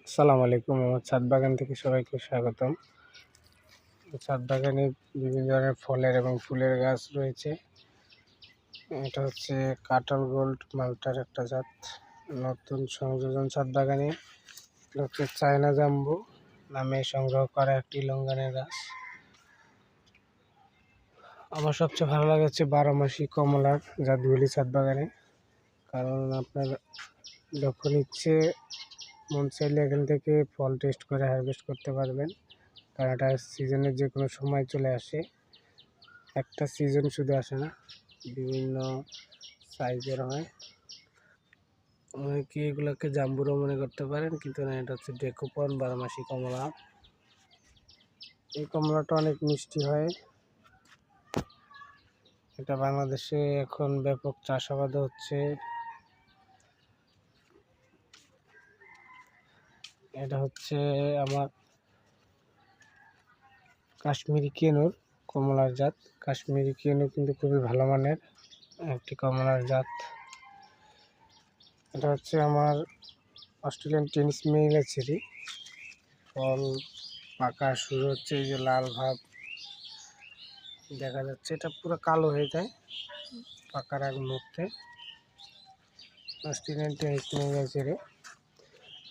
আসসালামু আলাইকুম। আমার ছাদ বাগান থেকে সবাইকে স্বাগতম। ছাদ বাগানে বিভিন্ন ধরনের ফলের এবং ফুলের গাছ রয়েছে। এটা হচ্ছে কাটল গোল্ড মালটার একটা জাত, নতুন সংযোজন ছাদ বাগানে। এটা হচ্ছে চায়না জাম্বু নামে সংগ্রহ করা একটি লঙ্ঘনের গাছ। আমার সবচেয়ে ভালো লাগে হচ্ছে 12 মাসি কমলার জাতগুলি ছাদ বাগানে, কারণ আপনার যখন ইচ্ছে মন চাইলে এখান থেকে ফল টেস্ট করে হারভেস্ট করতে পারবেন, কারণ এটা সিজনের যে কোনো সময় চলে আসে। একটা সিজন শুধু আসে না, বিভিন্ন সাইজের হয়। অনেকে এগুলোকে জাম্বুরও মনে করতে পারেন, কিন্তু না, এটা হচ্ছে ডেকোপন 12 মাসি কমলা। এই কমলাটা অনেক মিষ্টি হয়। এটা বাংলাদেশে এখন ব্যাপক চাষাবাদ হচ্ছে। এটা হচ্ছে আমার কাশ্মীরি কেনুর কমলার জাত। কাশ্মীরি কেনু কিন্তু খুবই ভালো মানের একটি কমলার জাত। এটা হচ্ছে আমার অস্ট্রেলিয়ান টেনিস মেরিলা চেরি। ফল পাকা শুরু হচ্ছে, এই যে লাল ভাব দেখা যাচ্ছে, এটা পুরো কালো হয়ে যায় পাকার এক মুহূর্তে। অস্ট্রেলিয়ান টেনিস মেরিলা চেরি।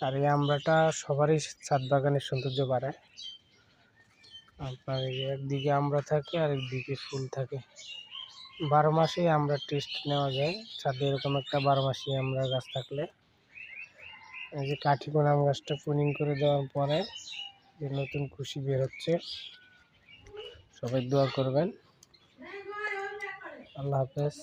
আর এই আমড়াটা সবারই ছাদ বাগানের সৌন্দর্য বাড়ায়। আপনার একদিকে আমড়া থাকে আর একদিকে ফুল থাকে। 12 মাসে আমরা টেস্ট নেওয়া যায় ছাদে, এরকম একটা 12 মাসি আমরা গাছ থাকলে। এই যে কাঠিকোণ আম গাছটা প্রুনিং করে দেওয়ার পরে যে নতুন কুশি বের হচ্ছে, সবাই দোয়া করবেন। আল্লাহ হাফেজ।